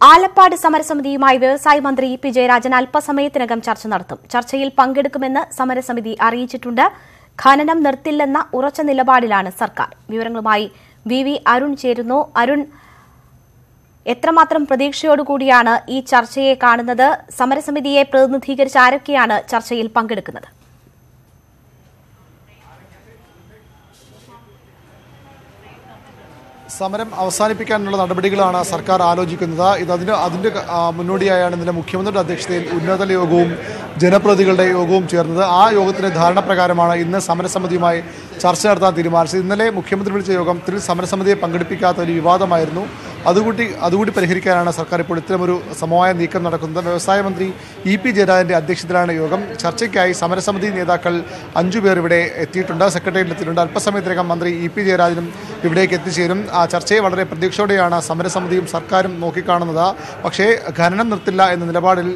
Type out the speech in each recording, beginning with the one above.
ആലപ്പാട് സമരസമിതിയുമായി വ്യവസായ മന്ത്രി E P Jayarajan അല്പസമയത്തിനകം ചർച്ച നടത്തും. ചർച്ചയിൽ പങ്കെടുക്കുമെന്ന് സമരസമിതി അറിയിച്ചിട്ടുണ്ട്. ഖനനം നിർത്തില്ലെന്ന ഉറച്ച നിലപാടിലാണ് സർക്കാർ. വിവരങ്ങളുമായി വി അരുൺ ചേരുന്നു. അരുൺ, എത്രമാത്രം പ്രതീക്ഷയോടുകൂടിയാണ് ഈ ചർച്ചയെ കാണുന്നത്? സമരസമിതിയെ പ്രതിനിധീകരിച്ച് ആരൊക്കെയാണ് ചർച്ചയിൽ പങ്കെടുക്കുന്നത്? സമരം അവസാനിപ്പിക്കാനുള്ള നടപടികളാണ് സർക്കാർ ആലോചിക്കുന്നത്. അതിന്റെ മുന്നോടിയായാണ് ഇന്നലെ മുഖ്യമന്ത്രിയുടെ അധ്യക്ഷതയിൽ ഉന്നതതല യോഗവും ജനപ്രതിനിധികളുടെ യോഗവും ചേർന്നത്. ആ യോഗത്തിന്റെ ധാരണപ്രകാരമാണ് ഇന്ന് സമരസമിതിയുമായി ചർച്ച നടത്താൻ തീരുമാനിച്ചത്. ഇന്നലെ മുഖ്യമന്ത്രി വിളിച്ച യോഗത്തിൽ സമരസമിതിയെ പങ്കെടുപ്പിക്കാത്ത ഒരു വിവാദമായിരുന്നു. അതുകൂടി പരിഹരിക്കാനാണ് സർക്കാർ ഇപ്പോൾ ഇത്തരമൊരു സമവായ നീക്കം നടക്കുന്നത്. വ്യവസായ മന്ത്രി ഇ പി ജയരാജന്റെ അധ്യക്ഷതയിലാണ് യോഗം. ചർച്ചയ്ക്കായി സമരസമിതി നേതാക്കൾ 5 പേർ ഇവിടെ എത്തിയിട്ടുണ്ട്, സെക്രട്ടേറിയറ്റിൽ എത്തിയിട്ടുണ്ട്. അല്പസമയത്തിനകം മന്ത്രി ഇ പി ജയരാജനും ഇവിടേക്ക് എത്തിച്ചേരും. ആ ചർച്ചയെ വളരെ പ്രതീക്ഷയോടെയാണ് സമരസമിതിയും സർക്കാരും നോക്കിക്കാണുന്നത്. പക്ഷേ ഖനനം നിർത്തില്ല എന്ന നിലപാടിൽ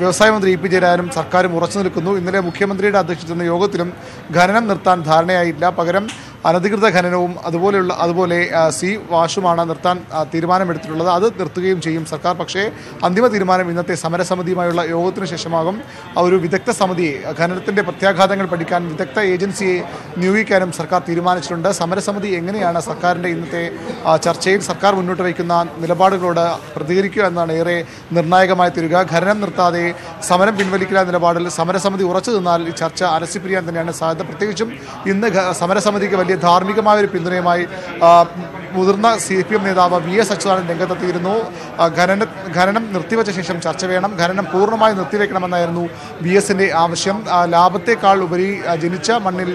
വ്യവസായ മന്ത്രി ഇ പി ജയരാജനും സർക്കാരും ഉറച്ചു നിൽക്കുന്നു. ഇന്നലെ മുഖ്യമന്ത്രിയുടെ അധ്യക്ഷതയിൽ യോഗത്തിലും ഖനനം നിർത്താൻ ധാരണയായില്ല. പകരം അനധികൃത ഖനനവും അതുപോലെ സി വാഷുമാണ് നിർത്താൻ തീരുമാനമെടുത്തിട്ടുള്ളത്. അത് നിർത്തുകയും ചെയ്യും സർക്കാർ. പക്ഷേ അന്തിമ തീരുമാനം ഇന്നത്തെ സമരസമിതിയുമായുള്ള യോഗത്തിന് ശേഷമാകും. ഒരു വിദഗ്ധ സമിതിയെ, ഖനനത്തിൻ്റെ പ്രത്യാഘാതങ്ങൾ പഠിക്കാൻ വിദഗ്ധ ഏജൻസിയെ നിയോഗിക്കാനും സർക്കാർ തീരുമാനിച്ചിട്ടുണ്ട്. സമരസമിതി എങ്ങനെയാണ് സർക്കാരിൻ്റെ ഇന്നത്തെ ചർച്ചയിൽ സർക്കാർ മുന്നോട്ട് വയ്ക്കുന്ന നിലപാടുകളോട് പ്രതികരിക്കുക എന്നാണ് ഏറെ നിർണായകമായി തീരുക. ഖനനം നിർത്താതെ സമരം പിൻവലിക്കില്ല നിലപാടിൽ സമരസമിതി ഉറച്ചു നിന്നാൽ ഈ ചർച്ച അലസിപ്പിരിയാൻ തന്നെയാണ് സാധ്യത. പ്രത്യേകിച്ചും ഇന്ന് സമരസമിതിക്ക് വലിയ ധാർമ്മികമായ ഒരു പിന്തുണയുമായി മുതിർന്ന CPM നേതാവ് VS അച്യുതാനന്ദൻ രംഗത്തെത്തിയിരുന്നു. ഖനനം നിർത്തിവെച്ച ശേഷം ചർച്ച വേണം, ഖനനം പൂർണ്ണമായി നിർത്തിവെക്കണമെന്നായിരുന്നു VSന്റെ ആവശ്യം. ലാഭത്തെക്കാൾ ഉപരി ജനിച്ച മണ്ണിൽ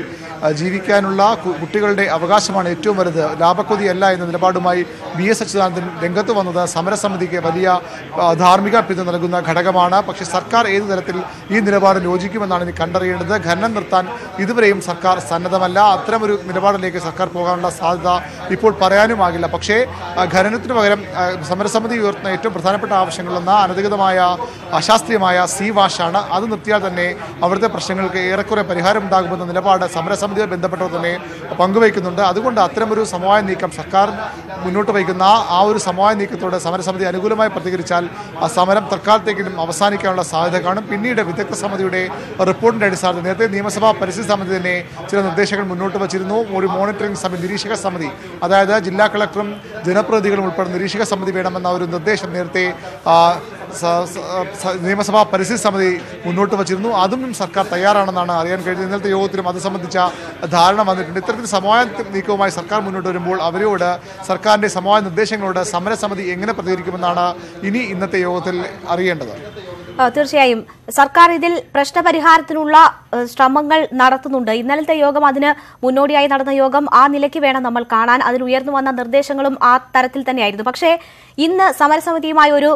ജീവിക്കാനുള്ള കുട്ടികളുടെ അവകാശമാണ് ഏറ്റവും വലുത്, ലാഭക്കൊതിയല്ല എന്ന നിലപാടുമായി VS അച്യുതാനന്ദൻ രംഗത്ത് വന്നത് സമരസമിതിക്ക് വലിയ ധാർമ്മിക പിന്തുണ നൽകുന്ന ഘടകമാണ്. പക്ഷേ സർക്കാർ ഏതു തരത്തിൽ ഈ നിലപാട് യോജിക്കുമെന്നാണ് ഇനി കണ്ടറിയേണ്ടത്. ഖനനം നിർത്താൻ ഇതുവരെയും സർക്കാർ സന്നദ്ധമല്ല. അത്തരമൊരു നിലപാടിലേക്ക് സർക്കാർ പോകാനുള്ള സാധ്യത ഇപ്പോൾ പറയാനുമാകില്ല. പക്ഷേ ഖനനത്തിന് പകരം സമരസമിതി ഉയർത്തുന്ന ഏറ്റവും പ്രധാനപ്പെട്ട ആവശ്യങ്ങളൊന്ന് അനധികൃതമായ അശാസ്ത്രീയമായ സി വാഷാണ്. അത് നിർത്തിയാൽ തന്നെ അവിടുത്തെ പ്രശ്നങ്ങൾക്ക് ഏറെക്കുറെ പരിഹാരം ഉണ്ടാകുമെന്ന നിലപാട് സമരസമിതിയെ ബന്ധപ്പെട്ടവർ തന്നെ പങ്കുവയ്ക്കുന്നുണ്ട്. അതുകൊണ്ട് അത്തരമൊരു സമവായ നീക്കം സർക്കാർ മുന്നോട്ട് വയ്ക്കുന്ന ആ ഒരു സമവായ നീക്കത്തോട് സമരസമിതി അനുകൂലമായി പ്രതികരിച്ചാൽ ആ സമരം തൽക്കാലത്തേക്കും അവസാനിക്കാനുള്ള സാധ്യത കാണും. പിന്നീട് വിദഗ്ധ സമിതിയുടെ റിപ്പോർട്ടിന്റെ അടിസ്ഥാനത്തിൽ നേരത്തെ നിയമസഭാ പരിസ്ഥിതി സമിതി തന്നെ ചില നിർദ്ദേശങ്ങൾ മുന്നോട്ട് വച്ചിരുന്നു. ഒരു മോണിറ്ററിംഗ് സമിതി, നിരീക്ഷക സമിതി, അതായത് ജില്ലാ കളക്ടറും ജനപ്രതിനിധികളും ഉൾപ്പെടുന്ന നിരീക്ഷക സമിതി വേണമെന്ന ഒരു നിർദ്ദേശം നേരത്തെ നിയമസഭാ പരിസ്ഥിതി സമിതി മുന്നോട്ട് വച്ചിരുന്നു. അതും സർക്കാർ തയ്യാറാണെന്നാണ് അറിയാൻ കഴിഞ്ഞത്. ഇന്നലത്തെ യോഗത്തിലും അത് സംബന്ധിച്ച ധാരണ വന്നിട്ടുണ്ട്. ഇത്തരത്തിൽ സമവായ നീക്കവുമായി സർക്കാർ മുന്നോട്ട് വരുമ്പോൾ അവരോട് സർക്കാരിൻ്റെ സമവായ നിർദ്ദേശങ്ങളോട് സമരസമിതി എങ്ങനെ പ്രതികരിക്കുമെന്നാണ് ഇന്നത്തെ യോഗത്തിൽ അറിയേണ്ടത്. തീർച്ചയായും സർക്കാർ ഇതിൽ പ്രശ്നപരിഹാരത്തിനുള്ള ശ്രമങ്ങൾ നടത്തുന്നുണ്ട്. ഇന്നലത്തെ യോഗം, അതിന് മുന്നോടിയായി നടന്ന യോഗം ആ നിലയ്ക്ക് വേണം നമ്മൾ കാണാൻ. അതിൽ ഉയർന്നു വന്ന നിർദ്ദേശങ്ങളും ആ തരത്തിൽ തന്നെയായിരുന്നു. പക്ഷേ ഇന്ന് സമരസമിതിയുമായി ഒരു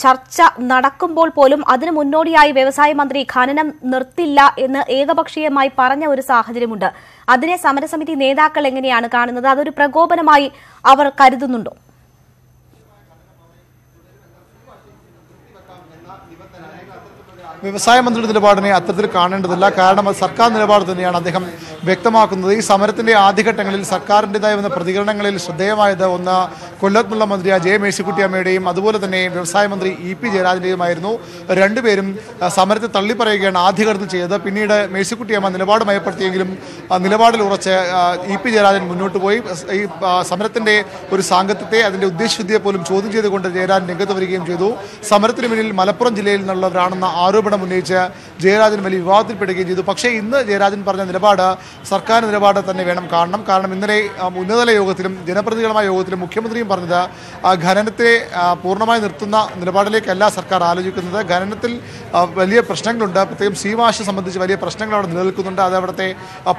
ചർച്ച നടക്കുമ്പോൾ പോലും അതിന് മുന്നോടിയായി വ്യവസായ മന്ത്രി ഖനനം നിർത്തില്ല എന്ന് ഏകപക്ഷീയമായി പറഞ്ഞ ഒരു സാഹചര്യമുണ്ട്. അതിനെ സമരസമിതി നേതാക്കൾ എങ്ങനെയാണ് കാണുന്നത്? അതൊരു പ്രകോപനമായി അവർ കരുതുന്നുണ്ടോ? വ്യവസായ മന്ത്രിയുടെ നിലപാടിനെ അത്തരത്തിൽ കാണേണ്ടതില്ല. കാരണം അത് സർക്കാർ നിലപാട് തന്നെയാണ് അദ്ദേഹം വ്യക്തമാക്കുന്നത്. ഈ സമരത്തിന്റെ ആദ്യഘട്ടങ്ങളിൽ സർക്കാരിൻ്റെതായ വന്ന പ്രതികരണങ്ങളിൽ ശ്രദ്ധേയമായത് ഒന്ന് കൊല്ലത്തുള്ള മന്ത്രി ജെ മേഴ്സിക്കുട്ടിയമ്മയുടെയും അതുപോലെ തന്നെ വ്യവസായ മന്ത്രി ഇ പി ജയരാജന്റെയുമായിരുന്നു. രണ്ടുപേരും സമരത്തെ തള്ളിപ്പറയുകയാണ് ആദ്യഘട്ടത്തിൽ ചെയ്തത്. പിന്നീട് മേഴ്സിക്കുട്ടിയമ്മ നിലപാട് മയപ്പെടുത്തിയെങ്കിലും നിലപാടിൽ ഉറച്ച് ഇ പി ജയരാജൻ മുന്നോട്ട് പോയി. ഈ സമരത്തിന്റെ ഒരു സാങ്കത്യത്തെ, അതിന്റെ ഉദ്ദേശ്യശുദ്ധിയെ പോലും ചോദ്യം ചെയ്തുകൊണ്ട് ജയരാജൻ രംഗത്ത് വരികയും ചെയ്തു. സമരത്തിന് പിന്നിൽ മലപ്പുറം ജില്ലയിൽ നിന്നുള്ളവരാണെന്ന ആരോപണം ഉന്നയിച്ച് ജയരാജൻ വലിയ വിവാദത്തിൽപ്പെടുകയും ചെയ്തു. പക്ഷേ ഇന്ന് ജയരാജൻ പറഞ്ഞ നിലപാട് സർക്കാർ നിലപാട് തന്നെ വേണം കാണണം. കാരണം ഇന്നലെ ഉന്നതതല യോഗത്തിലും ജനപ്രതിനിധികളുമായ യോഗത്തിലും മുഖ്യമന്ത്രിയും പറഞ്ഞത് ഖനനത്തെ പൂർണ്ണമായി നിർത്തുന്ന നിലപാടിലേക്കല്ല സർക്കാർ ആലോചിക്കുന്നത്. ഖനനത്തിൽ വലിയ പ്രശ്നങ്ങളുണ്ട്. പ്രത്യേകം സി വാഷ് സംബന്ധിച്ച് വലിയ പ്രശ്നങ്ങൾ അവിടെ നിലനിൽക്കുന്നുണ്ട്. അത് അവിടുത്തെ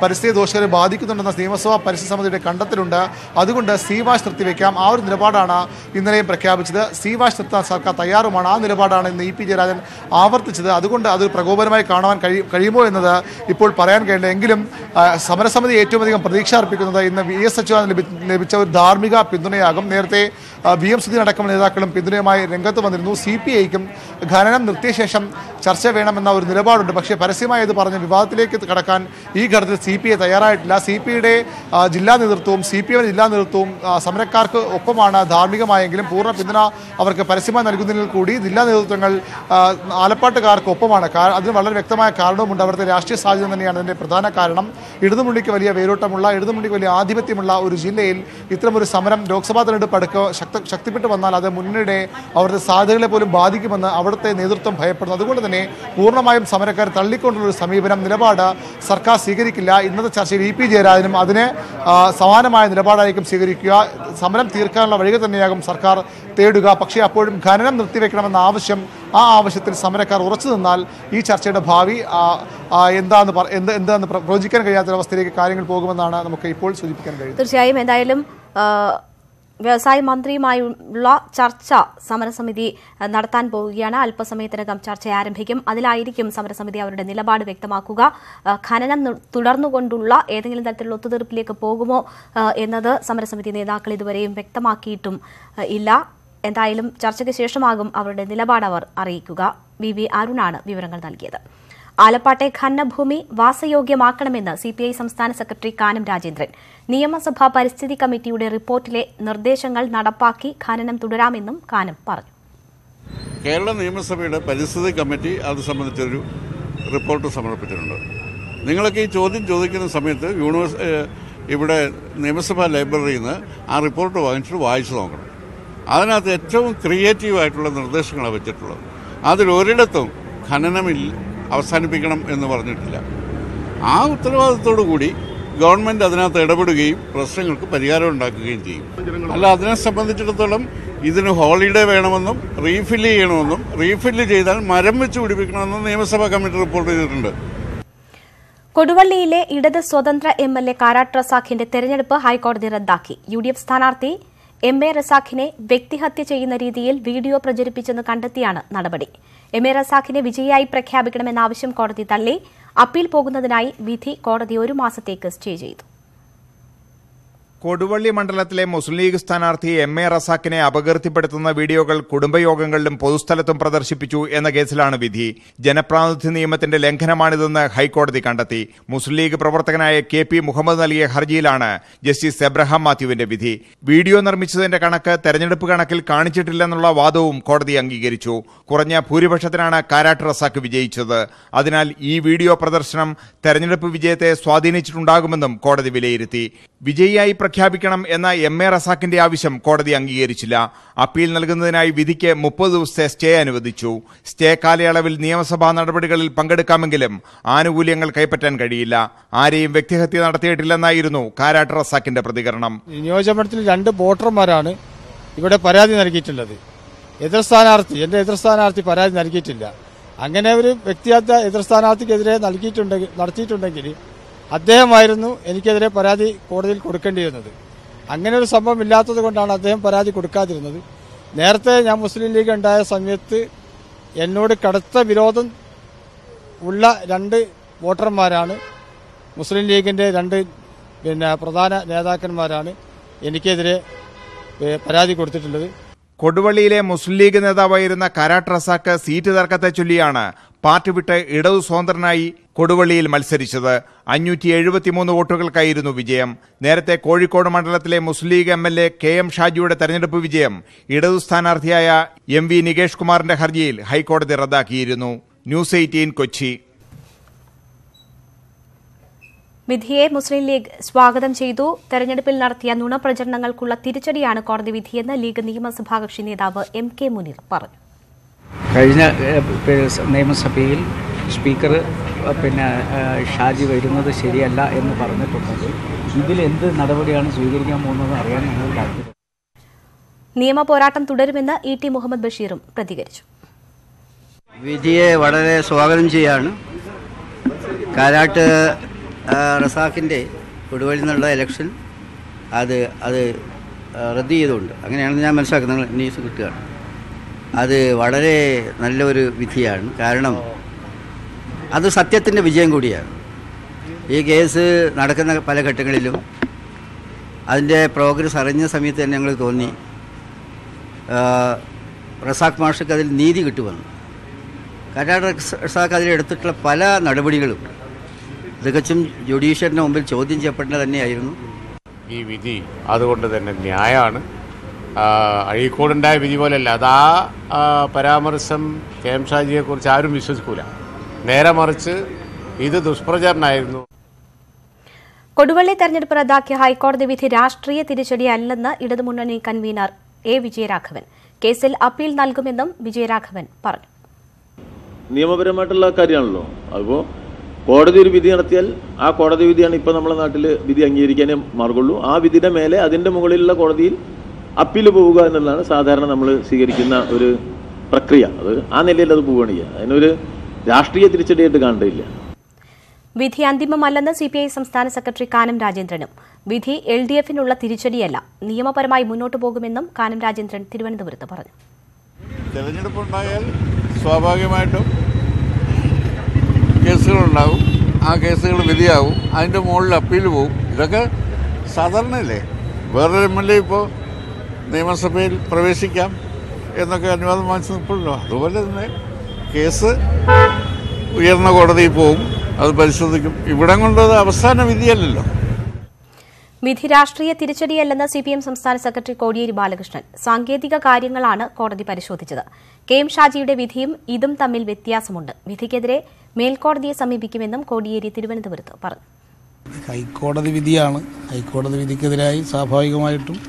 പരിസ്ഥിതി ദോഷകരെ ബാധിക്കുന്നുണ്ടെന്ന നിയമസഭാ പരിസ്ഥിതി സമിതിയുടെ കണ്ടെത്തലുണ്ട്. അതുകൊണ്ട് സി വാഷ് നിർത്തിവെക്കാം. ആ ഒരു നിലപാടാണ് ഇന്നലെയും പ്രഖ്യാപിച്ചത്. സി വാഷ് നിർത്താൻ സർക്കാർ തയ്യാറുമാണ്. ആ നിലപാടാണ് ഇന്ന് ഇ പി ജയരാജൻ ആവർത്തിച്ചത്. അതുകൊണ്ട് അത് പ്രകോപനമായി കാണുവാൻ കഴിയുമോ എന്നത് ഇപ്പോൾ പറയാൻ കഴിയില്ല. എങ്കിലും സമരസമിതി ഏറ്റവും അധികം പ്രതീക്ഷ അർപ്പിക്കുന്നത് ഇന്ന് VS അച്യുതാനന്ദൻ ലഭിച്ച ഒരു ധാർമ്മിക പിന്തുണയാകും. നേരത്തെ VM സുധീരൻ അടക്കമുള്ള നേതാക്കളും പിന്തുണയുമായി രംഗത്ത് വന്നിരുന്നു. CPIക്കും ഖനനം നിർത്തിയ ശേഷം ചർച്ച വേണമെന്ന ഒരു നിലപാടുണ്ട്. പക്ഷേ പരസ്യമായി ഇത് പറഞ്ഞ് വിവാദത്തിലേക്ക് കടക്കാൻ ഈ ഘട്ടത്തിൽ CPI തയ്യാറായിട്ടില്ല. CPIയുടെ ജില്ലാ നേതൃത്വവും CPM ജില്ലാ നേതൃത്വവും സമരക്കാർക്ക് ഒപ്പമാണ്. ധാർമ്മികമായെങ്കിലും പൂർണ്ണ പിന്തുണ അവർക്ക് പരസ്യമായി നൽകുന്നതിൽ കൂടി ജില്ലാ നേതൃത്വങ്ങൾ ആലപ്പാട്ടുകാർക്ക് ഒപ്പമാണ്. അതിന് വളരെ വ്യക്തമായ കാരണവുമുണ്ട്. അവിടുത്തെ രാഷ്ട്രീയ സാഹചര്യം തന്നെയാണ് അതിൻ്റെ പ്രധാന കാരണം. ഇടതുമുന്നണിക്ക് വലിയ വേരോട്ടമുള്ള, ഇടതുമുന്നണിക്ക് വലിയ ആധിപത്യമുള്ള ഒരു ജില്ലയിൽ ഇത്തരമൊരു സമരം ലോക്സഭാ തെരഞ്ഞെടുപ്പ് അടക്കം ശക്തിപ്പെട്ടു വന്നാൽ അത് മുന്നണിയുടെ അവരുടെ സാധ്യതകളെ പോലും ബാധിക്കുമെന്ന് അവിടുത്തെ നേതൃത്വം ഭയപ്പെടുന്നു. അതുകൊണ്ട് തന്നെ പൂർണ്ണമായും സമരക്കാർ തള്ളിക്കൊണ്ടുള്ള ഒരു സമീപനം, നിലപാട് സർക്കാർ സ്വീകരിക്കില്ല. ഇന്നത്തെ ചർച്ചയിൽ EP ജയരാജനും അതിന് സമാനമായ നിലപാടായിരിക്കും സ്വീകരിക്കുക. സമരം തീർക്കാനുള്ള വഴികൾ തന്നെയാകും സർക്കാർ തേടുക. പക്ഷേ അപ്പോഴും ഖനനം നിർത്തിവെക്കണമെന്ന ആവശ്യം, ആ ആവശ്യത്തിൽ സമരക്കാർ ഉറച്ചു നിന്നാൽ ഈ ചർച്ചയുടെ ഭാവി എന്താണെന്ന് പ്രവചിക്കാൻ കഴിയാത്തൊരവസ്ഥയിലേക്ക് കാര്യങ്ങൾ പോകുമെന്നാണ് നമുക്ക് ഇപ്പോൾ സൂചിപ്പിക്കാൻ കഴിയുന്നത്. തീർച്ചയായും എന്തായാലും വ്യവസായ മന്ത്രിയുമായുള്ള ചർച്ച സമരസമിതി നടത്താൻ പോവുകയാണ്. അല്പസമയത്തിനകം ചർച്ച ആരംഭിക്കും. അതിലായിരിക്കും സമരസമിതി അവരുടെ നിലപാട് വ്യക്തമാക്കുക. ഖനനം തുടർന്നുകൊണ്ടുള്ള ഏതെങ്കിലും തരത്തിലുള്ള ഒത്തുതീർപ്പിലേക്ക് പോകുമോ എന്നത് സമരസമിതി നേതാക്കൾ ഇതുവരെയും വ്യക്തമാക്കിയിട്ടും ഇല്ല. എന്തായാലും ചർച്ചയ്ക്ക് ശേഷമാകും അവരുടെ നിലപാട് അവർ അറിയിക്കുക. VV അരുണാണ് വിവരങ്ങൾ നൽകിയത്. ആലപ്പാട്ടെ ഖനനഭൂമി വാസയോഗ്യമാക്കണമെന്ന് CPI സംസ്ഥാന സെക്രട്ടറി കാനം രാജേന്ദ്രൻ. നിയമസഭാ പരിസ്ഥിതി കമ്മിറ്റിയുടെ റിപ്പോർട്ടിലെ നിർദ്ദേശങ്ങൾ നടപ്പാക്കി ഖനനം തുടരാമെന്നും കാനം പറഞ്ഞു. കേരള നിയമസഭയുടെ പരിസ്ഥിതി കമ്മിറ്റി അത് സംബന്ധിച്ചൊരു റിപ്പോർട്ട് സമർപ്പിച്ചിട്ടുണ്ട്. നിങ്ങളൊക്കെ ഈ ചോദ്യം ചോദിക്കുന്ന സമയത്ത് ഇവിടെ നിയമസഭാ ലൈബ്രറിയിൽ നിന്ന് ആ റിപ്പോർട്ട് വായിച്ചു നോക്കണം. അതിനകത്ത് ഏറ്റവും ക്രിയേറ്റീവായിട്ടുള്ള നിർദ്ദേശങ്ങളാണ് വെച്ചിട്ടുള്ളത്. അതിലൊരിടത്തും ഖനനമില്ല, അവസാനിപ്പിക്കണം എന്ന് പറഞ്ഞിട്ടില്ല. ആ ഉത്തരവാദിത്തോടു കൂടി ഗവൺമെൻറ് അതിനകത്ത് ഇടപെടുകയും പ്രശ്നങ്ങൾക്ക് പരിഹാരം ഉണ്ടാക്കുകയും ചെയ്യും. അല്ല, അതിനെ സംബന്ധിച്ചിടത്തോളം ഇതിന് ഹോളിഡേ വേണമെന്നും റീഫില്ല് ചെയ്യണമെന്നും റീഫില്ല് ചെയ്താൽ മരം വെച്ച് പിടിപ്പിക്കണമെന്നും നിയമസഭാ കമ്മിറ്റി റിപ്പോർട്ട് ചെയ്തിട്ടുണ്ട്. കൊടുവള്ളിയിലെ ഇടത് സ്വതന്ത്ര MLA കാരാട്ട് റസാഖിന്റെ തെരഞ്ഞെടുപ്പ് ഹൈക്കോടതി റദ്ദാക്കി. UDF സ്ഥാനാർത്ഥി MA റസാഖിനെ വ്യക്തിഹത്യ ചെയ്യുന്ന രീതിയിൽ വീഡിയോ പ്രചരിപ്പിച്ചെന്ന് കണ്ടെത്തിയാണ് നടപടി. MA റസാഖിനെ വിജയിയായി പ്രഖ്യാപിക്കണമെന്ന ആവശ്യം കോടതി തള്ളി. അപ്പീൽ പോകുന്നതിനായി വിധി കോടതി 1 മാസത്തേക്ക് സ്റ്റേ ചെയ്തു. കൊടുവള്ളി മണ്ഡലത്തിലെ മുസ്ലിം ലീഗ് സ്ഥാനാർത്ഥി MA റസാഖിനെ അപകീർത്തിപ്പെടുത്തുന്ന വീഡിയോകൾ കുടുംബയോഗങ്ങളിലും പൊതുസ്ഥലത്തും പ്രദർശിപ്പിച്ചു എന്ന കേസിലാണ് വിധി. ജനപ്രാതിനിധ്യ നിയമത്തിന്റെ ലംഘനമാണിതെന്ന് ഹൈക്കോടതി കണ്ടെത്തി. മുസ്ലിം ലീഗ് പ്രവർത്തകനായ KP മുഹമ്മദ് നൽകിയ ഹർജിയിലാണ് ജസ്റ്റിസ് എബ്രഹാം മാത്യുവിന്റെ വിധി. വീഡിയോ നിർമ്മിച്ചതിന്റെ കണക്ക് തെരഞ്ഞെടുപ്പ് കണക്കിൽ കാണിച്ചിട്ടില്ലെന്നുള്ള വാദവും കോടതി അംഗീകരിച്ചു. കുറഞ്ഞ ഭൂരിപക്ഷത്തിനാണ് കാരാട്ട് റസാഖ് വിജയിച്ചത്. അതിനാൽ ഈ വീഡിയോ പ്രദർശനം തെരഞ്ഞെടുപ്പ് വിജയത്തെ സ്വാധീനിച്ചിട്ടുണ്ടാകുമെന്നും കോടതി വിലയിരുത്തി. വിജയിയായി പ്രഖ്യാപിക്കണം എന്ന MA റസാഖിന്റെ ആവശ്യം കോടതി അംഗീകരിച്ചില്ല. അപ്പീൽ നൽകുന്നതിനായി വിധിക്ക് 30 ദിവസത്തെ സ്റ്റേ അനുവദിച്ചു. സ്റ്റേ കാലയളവിൽ നിയമസഭാ നടപടികളിൽ പങ്കെടുക്കാമെങ്കിലും ആനുകൂല്യങ്ങൾ കൈപ്പറ്റാൻ കഴിയില്ല. ആരെയും വ്യക്തിഹത്യ നടത്തിയിട്ടില്ലെന്നായിരുന്നു കാരാട്ട് റസാഖിന്റെ പ്രതികരണം. നിയോജകമണ്ഡലത്തിൽ 2 വോട്ടർമാരാണ് ഇവിടെ പരാതി നൽകിയിട്ടുള്ളത്. എതിർ സ്ഥാനാർത്ഥി പരാതി നൽകിയിട്ടില്ല. അങ്ങനെ ഒരു വ്യക്തിഹത്യ എതിർ സ്ഥാനാർത്ഥിക്കെതിരെ നടത്തിയിട്ടുണ്ടെങ്കിൽ അദ്ദേഹമായിരുന്നു എനിക്കെതിരെ പരാതി കോടതിയിൽ കൊടുക്കേണ്ടിയിരുന്നത്. അങ്ങനെ ഒരു സംഭവം ഇല്ലാത്തത് കൊണ്ടാണ് അദ്ദേഹം പരാതി കൊടുക്കാതിരുന്നത്. നേരത്തെ ഞാൻ മുസ്ലിം ലീഗ് ഉണ്ടായ സമയത്ത് എന്നോട് കടുത്ത വിരോധം ഉള്ള 2 വോട്ടർമാരാണ്, മുസ്ലിം ലീഗിൻ്റെ 2 പ്രധാന നേതാക്കന്മാരാണ് എനിക്കെതിരെ പരാതി കൊടുത്തിട്ടുള്ളത്. കൊടുവള്ളിയിലെ മുസ്ലിം ലീഗ് നേതാവായിരുന്ന കാരാട്ട് റസാഖ് സീറ്റ് തർക്കത്തെ ചൊല്ലിയാണ് പാർട്ടി വിട്ട് ഇടതു സ്വതന്ത്രനായി കൊടുവള്ളിയിൽ മത്സരിച്ചത്. 573 വോട്ടുകൾക്കായിരുന്നു വിജയം. നേരത്തെ കോഴിക്കോട് മണ്ഡലത്തിലെ മുസ്ലിം ലീഗ് MLA KM ഷാജിയുടെ തെരഞ്ഞെടുപ്പ് വിജയം ഇടതു സ്ഥാനാർത്ഥിയായ MV നികേഷ് കുമാറിന്റെ ഹർജിയിൽ ഹൈക്കോടതി റദ്ദാക്കിയിരുന്നു. ന്യൂസ് 18 കൊച്ചി. വിധിയെ മുസ്ലിം ലീഗ് സ്വാഗതം ചെയ്തു. തെരഞ്ഞെടുപ്പിൽ നടത്തിയ നുണപ്രചരണങ്ങൾക്കുള്ള തിരിച്ചടിയാണ് കോടതി വിധിയെന്ന് ലീഗ് നിയമസഭാ കക്ഷി നേതാവ് MK മുനീർ പറഞ്ഞു. കഴിഞ്ഞ നിയമസഭയിൽ സ്പീക്കർ ഷാജി വരുന്നത് ശരിയല്ല എന്ന് പറഞ്ഞിട്ടുണ്ടെങ്കിൽ ഇതിലെന്ത് നടപടിയാണ് സ്വീകരിക്കാൻ പോകുന്നത് അറിയാൻ ഞങ്ങൾ താല്പര്യം. നിയമ പോരാട്ടം തുടരുമെന്ന് ET മുഹമ്മദ് ബഷീറും പ്രതികരിച്ചു. വിധിയെ വളരെ സ്വാഗതം ചെയ്യാണ്. കാരാട്ട് റസാഖിൻ്റെ കൊടുവള്ളിയിൽ നിന്നുള്ള ഇലക്ഷൻ അത് റദ്ദ് ചെയ്തുകൊണ്ട് അങ്ങനെയാണെന്ന് ഞാൻ മനസ്സിലാക്കുന്നത്. ന്യൂസ് കിട്ടുകയാണ്. അത് വളരെ നല്ലൊരു വിധിയാണ്. കാരണം അത് സത്യത്തിൻ്റെ വിജയം കൂടിയാണ്. ഈ കേസ് നടക്കുന്ന പല ഘട്ടങ്ങളിലും അതിൻ്റെ പ്രോഗ്രസ് അറിഞ്ഞ സമയത്ത് തന്നെ ഞങ്ങൾക്ക് തോന്നി റസാഖ് മാഷക്ക് അതിൽ നീതി കിട്ടുമെന്ന്. കരാട് റസാഖ് അതിലെടുത്തിട്ടുള്ള പല നടപടികളും തികച്ചും ജുഡീഷ്യറിന് മുമ്പിൽ ചോദ്യം ചെയ്യപ്പെട്ടത് തന്നെയായിരുന്നു. ഈ വിധി അതുകൊണ്ട് തന്നെ ന്യായമാണ്. അഴീക്കോടുണ്ടായ വിധി പോലെയല്ല. അത് ആ പരാമർശം കെ എം ഷാജിയെക്കുറിച്ച് ആരും വിശ്വസിക്കൂല. നേരെ മറിച്ച് ഇത് ദുഷ്പ്രചാരണമായിരുന്നു. കൊടുവള്ളി തെരഞ്ഞെടുപ്പ് റദ്ദാക്കിയ ഹൈക്കോടതി വിധി രാഷ്ട്രീയ തിരിച്ചടിയല്ലെന്ന് ഇടതുമുന്നണി കൺവീനർ എ വിജയരാഘവൻ. കേസിൽ അപ്പീൽ നൽകുമെന്നും വിജയരാഘവൻ പറഞ്ഞു. നിയമപരമായിട്ടുള്ള കാര്യമാണല്ലോ. അപ്പോൾ കോടതി ഒരു വിധി നടത്തിയാൽ ആ കോടതി വിധിയാണ് ഇപ്പോൾ നമ്മുടെ നാട്ടിൽ വിധി അംഗീകരിക്കാനേ മാർഗുള്ളൂ. ആ വിധിയുടെ മേലെ അതിൻ്റെ മുകളിലുള്ള കോടതിയിൽ അപ്പീൽ പോവുക എന്നുള്ളതാണ് സാധാരണ നമ്മൾ സ്വീകരിക്കുന്ന ഒരു പ്രക്രിയ. അത് ആ നിലയിൽ അത് പോവുകയാണ് ചെയ്യുക. അതിനൊരു രാഷ്ട്രീയ തിരിച്ചടിയായിട്ട് കാണേണ്ടതില്ല. വിധി അന്തിമമല്ലെന്ന് സിപിഐ സംസ്ഥാന സെക്രട്ടറി കാനം രാജേന്ദ്രനും. വിധി LDFനുള്ള തിരിച്ചടിയല്ല, നിയമപരമായി മുന്നോട്ടു പോകുമെന്നും കാനം രാജേന്ദ്രൻ തിരുവനന്തപുരത്ത് പറഞ്ഞു. തെരഞ്ഞെടുപ്പുണ്ടായാൽ സ്വാഭാവികമായിട്ടും കേസുകളുണ്ടാകും. ആ കേസുകൾ വിധിയാവും. അതിൻ്റെ മുകളിൽ അപ്പീൽ പോകും. ഇതൊക്കെ സാധാരണയല്ലേ. വേറൊരു MLA ഇപ്പോൾ നിയമസഭയിൽ പ്രവേശിക്കാം എന്നൊക്കെ അനുവാദം വാങ്ങിച്ച് നിൽപ്പുള്ളൂ. അതുപോലെ തന്നെ കേസ് ഉയർന്ന കോടതിയിൽ പോകും, അത് പരിശോധിക്കും. ഇവിടം കൊണ്ടത് അവസാന വിധിയല്ലല്ലോ. വിധി രാഷ്ട്രീയ തിരിച്ചടിയല്ലെന്ന് CPM സംസ്ഥാന സെക്രട്ടറി കോടിയേരി ബാലകൃഷ്ണൻ. സാങ്കേതിക കാര്യങ്ങളാണ് കോടതി പരിശോധിച്ചത്. KM ഷാജിയുടെ വിധിയും ഇതും തമ്മിൽ വ്യത്യാസമുണ്ട്. വിധിക്കെതിരെ മേൽക്കോടതിയെ സമീപിക്കുമെന്നും കോടിയേരി തിരുവനന്തപുരത്ത് പറഞ്ഞു. ഹൈക്കോടതി വിധിയാണ്. ഹൈക്കോടതി വിധിക്കെതിരായി സ്വാഭാവികമായിട്ടും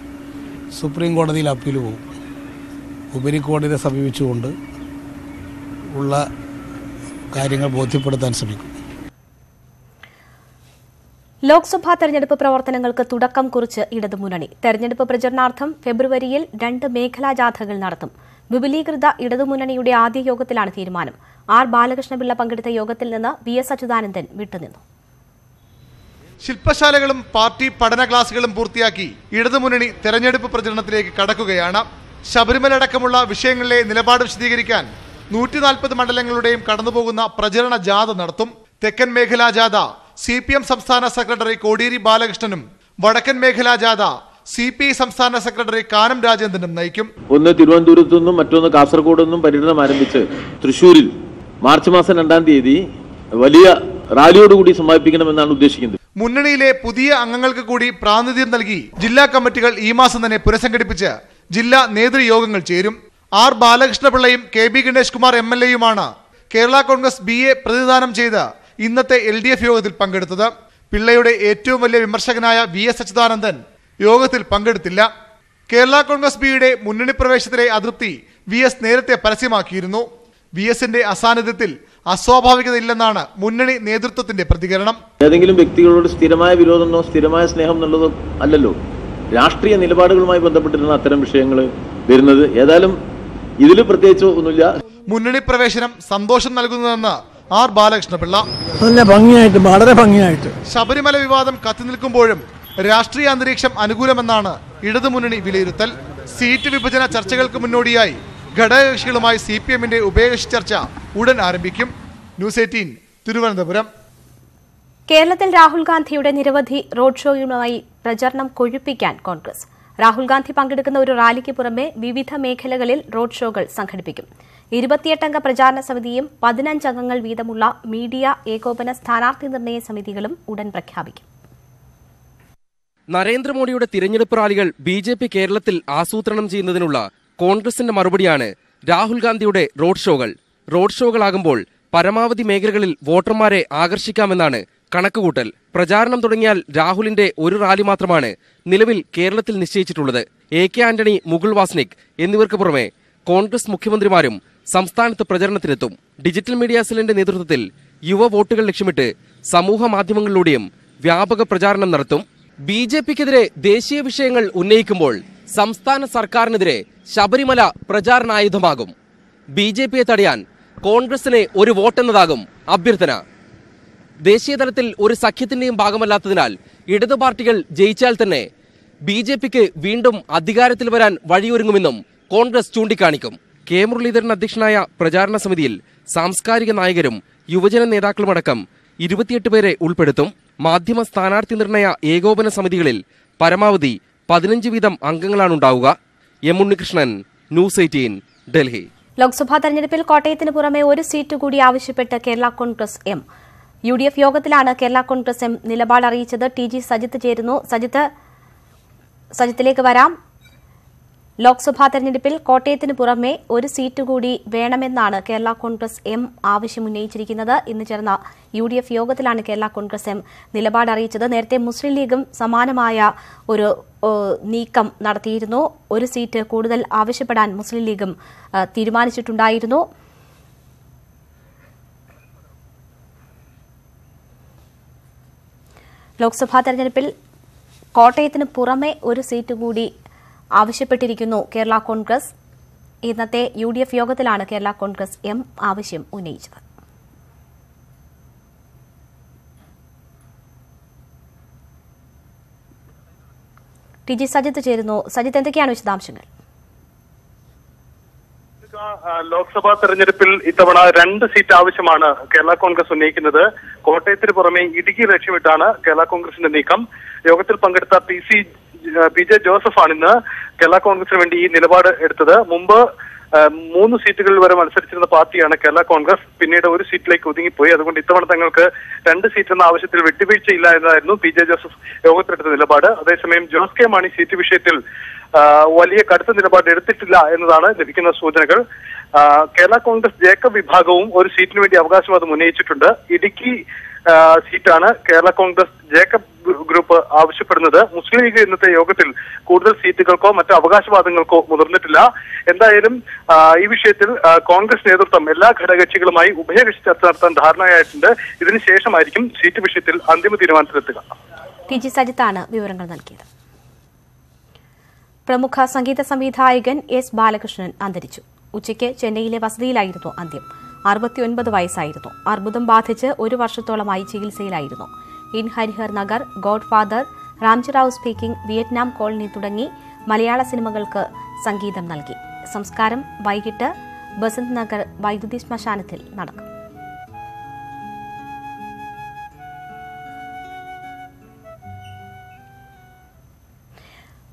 സുപ്രീം കോടതിയിൽ അപ്പീൽ പോകും. ഉപരിക്കോടതിയെ സമീപിച്ചുകൊണ്ട് ഉള്ള കാര്യങ്ങൾ ബോധ്യപ്പെടുത്താൻ ശ്രമിക്കും. ലോക്സഭാ തെരഞ്ഞെടുപ്പ് പ്രവർത്തനങ്ങൾക്ക് തുടക്കം കുറിച്ച് ഇടതുമുന്നണി. തെരഞ്ഞെടുപ്പ് പ്രചരണാർത്ഥം ഫെബ്രുവരിയിൽ 2 മേഖലാ ജാഥകൾ നടത്തും. വിപുലീകൃത ഇടതുമുന്നണിയുടെ ആദ്യ യോഗത്തിലാണ് തീരുമാനം. R ബാലകൃഷ്ണപിള്ള പങ്കെടുത്ത യോഗത്തിൽ നിന്ന് VS അച്യുതാനന്ദൻ വിട്ടുനിന്നു. ശില്പശാലകളും പാർട്ടി പഠന ക്ലാസുകളും പൂർത്തിയാക്കി ഇടതുമുന്നണി തെരഞ്ഞെടുപ്പ് പ്രചരണത്തിലേക്ക് കടക്കുകയാണ്. ശബരിമല അടക്കമുള്ള വിഷയങ്ങളിലെ നിലപാട് വിശദീകരിക്കാൻ 140 മണ്ഡലങ്ങളുടെയും കടന്നുപോകുന്ന പ്രചരണ ജാഥ നടത്തും. തെക്കൻ മേഖലാ ജാഥ CPM സംസ്ഥാന സെക്രട്ടറി കോടിയേരി ബാലകൃഷ്ണനും വടക്കൻ മേഖലാ ജാഥ CPI സംസ്ഥാന സെക്രട്ടറി കാനം രാജേന്ദ്രനും നയിക്കും. ഒന്ന് തിരുവനന്തപുരത്തു നിന്നും മറ്റൊന്ന് കാസർഗോഡ് നിന്നും പര്യടനം ആരംഭിച്ച് തൃശ്ശൂരിൽ മാർച്ച് മാസം 2-ാം തീയതി വലിയ റാലിയോടുകൂടി സമാപിപ്പിക്കണമെന്നാണ് ഉദ്ദേശിക്കുന്നത്. മുന്നണിയിലെ പുതിയ അംഗങ്ങൾക്ക് കൂടി പ്രാതിനിധ്യം നൽകി ജില്ലാ കമ്മിറ്റികൾ ഈ മാസം തന്നെ പുനഃസംഘടിപ്പിച്ച് ജില്ലാ നേതൃയോഗങ്ങൾ ചേരും. R ബാലകൃഷ്ണപിള്ളയും KB Ganesh Kumar MLAയുമാണ് Kerala Congress BA പ്രതിനിധാനം ചെയ്ത് ഇന്നത്തെ LDF യോഗത്തിൽ പങ്കെടുത്തത്. പിള്ളയുടെ ഏറ്റവും വലിയ വിമർശകനായ VS അച്യുതാനന്ദൻ യോഗത്തിൽ പങ്കെടുത്തില്ല. കേരള കോൺഗ്രസ് ബിയുടെ മുന്നണി പ്രവേശത്തിലെ അതൃപ്തി VS നേരത്തെ പരസ്യമാക്കിയിരുന്നു. VSന്റെ അസാന്നിധ്യത്തിൽ അസ്വാഭാവികതയില്ലെന്നാണ് മുന്നണി നേതൃത്വത്തിന്റെ പ്രതികരണം. ഏതെങ്കിലും വ്യക്തികളോട് സ്ഥിരമായ വിരോധമോ സ്ഥിരമായ സ്നേഹം എന്നുള്ളതോ അല്ലല്ലോ. രാഷ്ട്രീയ നിലപാടുകളുമായി ബന്ധപ്പെട്ടിരുന്ന അത്തരം വിഷയങ്ങൾ വരുന്നത്. ഏതായാലും ഇതിൽ പ്രത്യേകിച്ച് ഒന്നുമില്ല. മുന്നണി പ്രവേശനം സന്തോഷം നൽകുന്നതെന്ന് R ബാലകൃഷ്ണപിള്ള. നല്ല ഭംഗിയായിട്ട്, വളരെ ഭംഗിയായിട്ട്. ശബരിമല വിവാദം കത്തിനിൽക്കുമ്പോഴും രാഷ്ട്രീയ അന്തരീക്ഷം അനുകൂലമെന്നാണ് ഇടതുമുന്നണി വിലയിരുത്തൽ. സീറ്റ് വിഭജന ചർച്ചകൾക്ക് മുന്നോടിയായി ഘടകകക്ഷികളുമായി CPMന്റെ ഉഭയകക്ഷി ചർച്ച ഉടൻ ആരംഭിക്കും. ന്യൂസ് 18 തിരുവനന്തപുരം. കേരളത്തിൽ രാഹുൽ ഗാന്ധിയുടെ നിരവധി റോഡ് ഷോയുമായി പ്രചരണം കൊഴുപ്പിക്കാൻ കോൺഗ്രസ്. രാഹുൽ ഗാന്ധി പങ്കെടുക്കുന്ന ഒരു റാലിക്ക് പുറമെ വിവിധ മേഖലകളിൽ റോഡ് ഷോകൾ സംഘടിപ്പിക്കും. 28 അംഗ പ്രചാരണ സമിതിയും 15 അംഗങ്ങൾ വീതമുള്ള മീഡിയ ഏകോപന സ്ഥാനാർത്ഥി നിർണയ സമിതികളും ഉടൻ പ്രഖ്യാപിക്കും. നരേന്ദ്രമോദിയുടെ തിരഞ്ഞെടുപ്പ് റാലികൾ BJP കേരളത്തിൽ ആസൂത്രണം ചെയ്യുന്നതിനുള്ള കോൺഗ്രസിന്റെ മറുപടിയാണ് രാഹുൽ ഗാന്ധിയുടെ റോഡ് ഷോകൾ. റോഡ് ഷോകളാകുമ്പോൾ പരമാവധി മേഖലകളിൽ വോട്ടർമാരെ ആകർഷിക്കാമെന്നാണ് കണക്കുകൂട്ടൽ. പ്രചാരണം തുടങ്ങിയാൽ രാഹുലിന്റെ ഒരു റാലി മാത്രമാണ് നിലവിൽ കേരളത്തിൽ നിശ്ചയിച്ചിട്ടുള്ളത്. AK ആന്റണി, മുകുൾ വാസ്നിക് എന്നിവർക്ക് പുറമെ കോൺഗ്രസ് മുഖ്യമന്ത്രിമാരും സംസ്ഥാനത്ത് പ്രചരണത്തിനെത്തും. ഡിജിറ്റൽ മീഡിയ സെല്ലിന്റെ നേതൃത്വത്തിൽ യുവ വോട്ടുകൾ ലക്ഷ്യമിട്ട് സമൂഹ മാധ്യമങ്ങളിലൂടെയും വ്യാപക പ്രചാരണം നടത്തും. BJPക്കെതിരെ ദേശീയ വിഷയങ്ങൾ ഉന്നയിക്കുമ്പോൾ സംസ്ഥാന സർക്കാരിനെതിരെ ശബരിമല പ്രചാരണായുധമാകും. BJPയെ തടയാൻ കോൺഗ്രസിന് ഒരു വോട്ടെന്നതാകും അഭ്യർത്ഥന. ദേശീയതലത്തിൽ ഒരു സഖ്യത്തിന്റെയും ഭാഗമല്ലാത്തതിനാൽ ഇടതു പാർട്ടികൾ ജയിച്ചാൽ തന്നെ BJPക്ക് വീണ്ടും അധികാരത്തിൽ വരാൻ വഴിയൊരുങ്ങുമെന്നും കോൺഗ്രസ് ചൂണ്ടിക്കാണിക്കും. K മുരളീധരൻ അധ്യക്ഷനായ പ്രചാരണ സമിതിയിൽ സാംസ്കാരിക നായകരും യുവജന നേതാക്കളുമടക്കം 28 പേരെ ഉൾപ്പെടുത്തും. മാധ്യമ സ്ഥാനാർത്ഥി നിർണയ ഏകോപന സമിതികളിൽ പരമാവധി 15 വീതം അംഗങ്ങളാണുണ്ടാവുക. M Unnikrishnan, news 18 Delhi. ലോക്സഭാ തെരഞ്ഞെടുപ്പിൽ കോട്ടയത്തിന് പുറമെ ഒരു സീറ്റ് കൂടി ആവശ്യപ്പെട്ട് കേരള കോൺഗ്രസ് എം. UDF യോഗത്തിലാണ് കേരള കോൺഗ്രസ് എം നിലപാട് അറിയിച്ചത്. TG സജിത്ത് ചേരുന്നു. സജിത്തിലേക്ക് വരാം. ലോക്സഭാ തെരഞ്ഞെടുപ്പിൽ കോട്ടയത്തിന് പുറമെ ഒരു സീറ്റ് കൂടി വേണമെന്നാണ് കേരള കോൺഗ്രസ് എം ആവശ്യമുന്നയിച്ചിരിക്കുന്നത്. ഇന്ന് ചേർന്ന UDF യോഗത്തിലാണ് കേരള കോൺഗ്രസ് എം നിലപാട് അറിയിച്ചത്. നേരത്തെ മുസ്ലിം ലീഗും സമാനമായ ഒരു നീക്കം നടത്തിയിരുന്നു. ഒരു സീറ്റ് കൂടുതൽ ആവശ്യപ്പെടാൻ മുസ്ലിം ലീഗും തീരുമാനിച്ചിട്ടുണ്ടായിരുന്നു. ലോക്സഭാ തെരഞ്ഞെടുപ്പിൽ കോട്ടയത്തിന് പുറമെ ഒരു സീറ്റ് കൂടി ആവശ്യപ്പെട്ടിരിക്കുന്നു കേരള കോൺഗ്രസ്. ഇന്നത്തെ UDF യോഗത്തിലാണ് കേരള കോൺഗ്രസ് എം ആവശ്യം ഉന്നയിച്ചത്. TG സജിത്ത് ചേരുന്നു. സജിത്ത്, എന്തൊക്കെയാണ് വിശദാംശങ്ങൾ? ലോക്സഭാ തെരഞ്ഞെടുപ്പിൽ ഇത്തവണ 2 സീറ്റ് ആവശ്യമാണ് കേരള കോൺഗ്രസ് ഉന്നയിക്കുന്നത്. കോട്ടയത്തിന് പുറമെ ഇടുക്കി ലക്ഷ്യമിട്ടാണ് കേരള കോൺഗ്രസിന്റെ നീക്കം. യോഗത്തിൽ പങ്കെടുത്ത PJ ജോസഫാണ് ഇന്ന് കേരള കോൺഗ്രസിന് വേണ്ടി ഈ നിലപാട് എടുത്തത്. മുമ്പ് 3 സീറ്റുകളിൽ വരെ മത്സരിച്ചിരുന്ന പാർട്ടിയാണ് കേരള കോൺഗ്രസ്. പിന്നീട് ഒരു സീറ്റിലേക്ക് ഒതുങ്ങിപ്പോയി. അതുകൊണ്ട് ഇത്തവണ തങ്ങൾക്ക് 2 സീറ്റ് എന്ന ആവശ്യത്തിൽ വിട്ടുവീഴ്ചയില്ല എന്നതായിരുന്നു PJ ജോസഫ് യോഗത്തിലെടുത്ത നിലപാട്. അതേസമയം ജോസ് കെ മാണി സീറ്റ് വിഷയത്തിൽ വലിയ കടുത്ത നിലപാട് എടുത്തിട്ടില്ല എന്നതാണ് ലഭിക്കുന്ന സൂചനകൾ. കേരള കോൺഗ്രസ് ജേക്കബ് വിഭാഗവും ഒരു സീറ്റിന് വേണ്ടി അവകാശവാദം ഉന്നയിച്ചിട്ടുണ്ട്. ഇടുക്കി സീറ്റാണ് കേരള കോൺഗ്രസ് ജേക്കബ് ഗ്രൂപ്പ് ആവശ്യപ്പെടുന്നത്. മുസ്ലിം ലീഗ് ഇന്നത്തെ യോഗത്തിൽ കൂടുതൽ സീറ്റുകൾക്കോ മറ്റു അവകാശവാദങ്ങൾക്കോ മുതിർന്നിട്ടില്ല. എന്തായാലും ഈ വിഷയത്തിൽ കോൺഗ്രസ് നേതൃത്വം എല്ലാ ഘടകകക്ഷികളുമായി ഉഭയകക്ഷി ചർച്ച നടത്താൻ ധാരണയായിട്ടുണ്ട്. ഇതിനുശേഷമായിരിക്കും സീറ്റ് വിഷയത്തിൽ അന്തിമ തീരുമാനത്തിലെത്തുക. TG സജിത്താണ് വിവരങ്ങൾ നൽകിയത്. പ്രമുഖ സംഗീത സംവിധായകൻ S. ബാലകൃഷ്ണൻ അന്തരിച്ചു. ഉച്ചയ്ക്ക് ചെന്നൈയിലെ വസതിയിലായിരുന്നു അന്ത്യം. 69 വയസ്സായിരുന്നു. അർബുദം ബാധിച്ച് 1 വർഷത്തോളമായി ചികിത്സയിലായിരുന്നു. In Harihar Nagar, Godfather, Ramji Rao speaking, Vietnam colony തുടങ്ങി മലയാള സിനിമകൾക്ക് സംഗീതം നൽകി. സംസ്കാരം വൈകിട്ട് ബസന്ത് നഗർ വൈദ്യുതി ശ്മശാനത്തിൽ നടക്കും.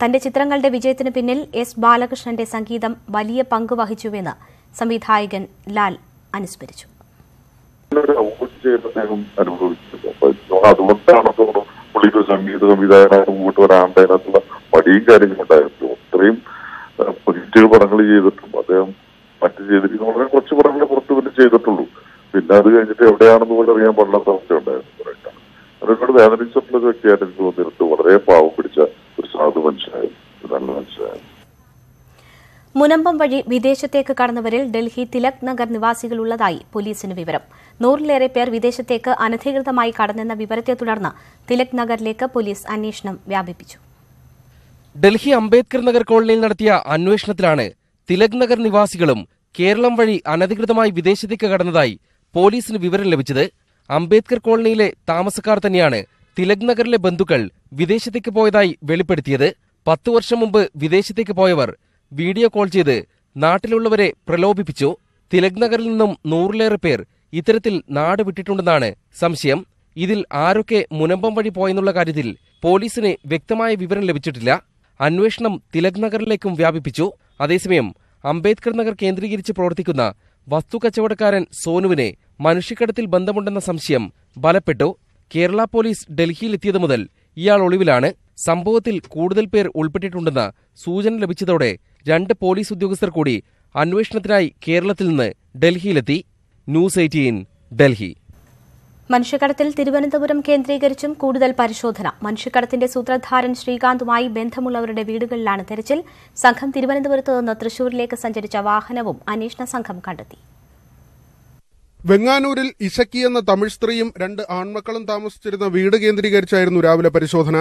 തന്റെ ചിത്രങ്ങളുടെ വിജയത്തിന് പിന്നിൽ S. ബാലകൃഷ്ണന്റെ സംഗീതം വലിയ പങ്ക് വഹിച്ചുവെന്ന് സംവിധായകൻ ലാൽ അനുസ്മരിച്ചു. അതുകൊണ്ടാണ് പുള്ളിക്ക് സംഗീത സംവിധായകനായിട്ട് മുമ്പോട്ട് വരാണ്ടതിനകത്തുള്ള മടിയും കാര്യങ്ങളുണ്ടായിരുന്നു. അത്രയും പോസിറ്റീവ് പടങ്ങൾ ചെയ്തിട്ടും അദ്ദേഹം മറ്റു ചെയ്തിരിക്കുന്ന വളരെ കുറച്ച് പടങ്ങളെ പുറത്തു പിന്നെ ചെയ്തിട്ടുള്ളൂ. പിന്നെ അത് കഴിഞ്ഞിട്ട് എവിടെയാണെന്ന് പോലും അറിയാൻ പാടില്ലാത്ത അവസ്ഥ ഉണ്ടായിരുന്നു. അതിനോട് വേദനിച്ചിട്ടുള്ള ഒരു വ്യക്തിയായിട്ട് എനിക്ക് തോന്നിയിട്ട് വളരെ പാവം പിടിച്ച ഒരു സാധു മനുഷ്യനായിരുന്നു, നല്ല മനുഷ്യനായിരുന്നു. മുനമ്പം വഴി വിദേശത്തേക്ക് കടന്നവരിൽ ഡൽഹി തിലക് നഗർ നിവാസികളുള്ളതായി പോലീസിന് വിവരം. 100ലേറെ പേർ വിദേശത്തേക്ക് അനധികൃതമായി കടന്നെന്ന വിവരത്തെ തുടർന്ന് തിലക് നഗറിലേക്ക് പോലീസ് അന്വേഷണം വ്യാപിപ്പിച്ചു. ഡൽഹി അംബേദ്കർ നഗർ കോളനിയിൽ നടത്തിയ അന്വേഷണത്തിലാണ് തിലക് നഗർ നിവാസികളും കേരളം വഴി അനധികൃതമായി വിദേശത്തേക്ക് കടന്നതായി പോലീസിന് വിവരം ലഭിച്ചത്. അംബേദ്കർ കോളനിയിലെ താമസക്കാർ തന്നെയാണ് തിലക് നഗറിലെ ബന്ധുക്കൾ വിദേശത്തേക്ക് പോയതായി വെളിപ്പെടുത്തിയത്. 10 വർഷം മുമ്പ് വിദേശത്തേക്ക് പോയവർ വീഡിയോ കോൾ ചെയ്ത് നാട്ടിലുള്ളവരെ പ്രലോഭിപ്പിച്ചു. തിലക് നഗറിൽ നിന്നും 100ലേറെ പേർ ഇത്തരത്തിൽ നാട് വിട്ടിട്ടുണ്ടെന്നാണ് സംശയം. ഇതിൽ ആരൊക്കെ മുനമ്പം വഴി പോയെന്നുള്ള കാര്യത്തിൽ പോലീസിന് വ്യക്തമായ വിവരം ലഭിച്ചിട്ടില്ല. അന്വേഷണം തിലക് നഗറിലേക്കും വ്യാപിപ്പിച്ചു. അതേസമയം അംബേദ്കർ നഗർ കേന്ദ്രീകരിച്ച് പ്രവർത്തിക്കുന്ന വസ്തുക്കച്ചവടക്കാരൻ സോനുവിനെ മനുഷ്യക്കടത്തിൽ ബന്ധമുണ്ടെന്ന സംശയം ബലപ്പെട്ടു. കേരള പോലീസ് ഡൽഹിയിലെത്തിയത് മുതൽ ഇയാൾ ഒളിവിലാണ്. സംഭവത്തിൽ കൂടുതൽ പേർ ഉൾപ്പെട്ടിട്ടുണ്ടെന്ന സൂചന ലഭിച്ചതോടെ 2 പോലീസ് ഉദ്യോഗസ്ഥർ കൂടി അന്വേഷണത്തിനായി കേരളത്തിൽ നിന്ന് ഡൽഹിയിലെത്തി. ന്യൂസ് 18 ഡൽഹി. മനുഷ്യക്കടത്തിൽ തിരുവനന്തപുരം കേന്ദ്രീകരിച്ചും കൂടുതൽ പരിശോധന. മനുഷ്യക്കടത്തിന്റെ സൂത്രധാരൻ ശ്രീകാന്തുമായി ബന്ധമുള്ളവരുടെ വീടുകളിലാണ് തെരച്ചിൽ. സംഘം തിരുവനന്തപുരത്ത് നിന്ന് തൃശൂരിലേക്ക് സഞ്ചരിച്ച വാഹനവും അന്വേഷണ സംഘം കണ്ടെത്തി. വെങ്ങാനൂരിൽ ഇസക്കി എന്ന തമിഴ് സ്ത്രീയും 2 ആൺമക്കളും താമസിച്ചിരുന്ന വീട് കേന്ദ്രീകരിച്ചായിരുന്നു രാവിലെ പരിശോധന.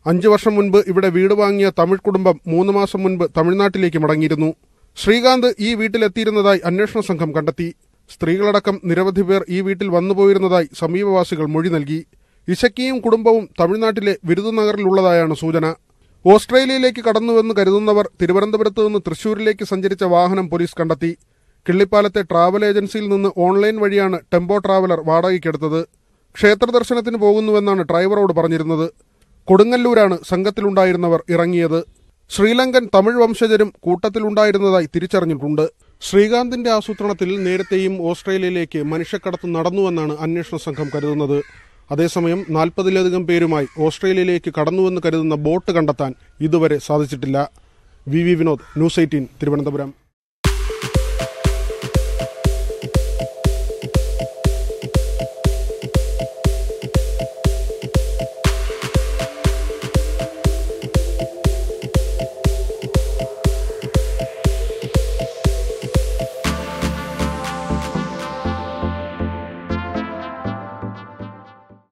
5 വർഷം മുൻപ് ഇവിടെ വീട് വാങ്ങിയ തമിഴ് കുടുംബം 3 മാസം മുൻപ് തമിഴ്നാട്ടിലേക്ക് മടങ്ങിയിരുന്നു. ശ്രീകാന്ത് ഈ വീട്ടിലെത്തിയിരുന്നതായി അന്വേഷണ സംഘം കണ്ടെത്തി. സ്ത്രീകളടക്കം നിരവധി പേർ ഈ വീട്ടിൽ വന്നുപോയിരുന്നതായി സമീപവാസികൾ മൊഴി നൽകി. ഇസക്കിയും കുടുംബവും തമിഴ്നാട്ടിലെ വിരുദുനഗറിലുള്ളതായാണ് സൂചന. ഓസ്ട്രേലിയയിലേക്ക് കടന്നുവെന്ന് കരുതുന്നവർ തിരുവനന്തപുരത്ത് നിന്ന് തൃശൂരിലേക്ക് സഞ്ചരിച്ച വാഹനം പോലീസ് കണ്ടെത്തി. കിള്ളിപ്പാലത്തെ ട്രാവൽ ഏജൻസിയിൽ നിന്ന് ഓൺലൈൻ വഴിയാണ് ടെമ്പോ ട്രാവലർ വാടകയ്ക്കെടുത്തത്. ക്ഷേത്ര ദർശനത്തിന് പോകുന്നുവെന്നാണ് ഡ്രൈവറോട് പറഞ്ഞിരുന്നത്. കൊടുങ്ങല്ലൂരാണ് സംഘത്തിലുണ്ടായിരുന്നവർ ഇറങ്ങിയത്. ശ്രീലങ്കൻ തമിഴ് വംശജരും കൂട്ടത്തിലുണ്ടായിരുന്നതായി തിരിച്ചറിഞ്ഞിട്ടുണ്ട്. ശ്രീകാന്തിന്റെ ആസൂത്രണത്തിൽ നേരത്തെയും ഓസ്ട്രേലിയയിലേക്ക് മനുഷ്യക്കടത്ത് നടന്നുവെന്നാണ് അന്വേഷണ സംഘം കരുതുന്നത്. അതേസമയം 40-ലധികം പേരുമായി ഓസ്ട്രേലിയയിലേക്ക് കടന്നുവെന്ന് കരുതുന്ന ബോട്ട് കണ്ടെത്താൻ ഇതുവരെ സാധിച്ചിട്ടില്ല. V Vinod, news 18, Thiruvananthapuram.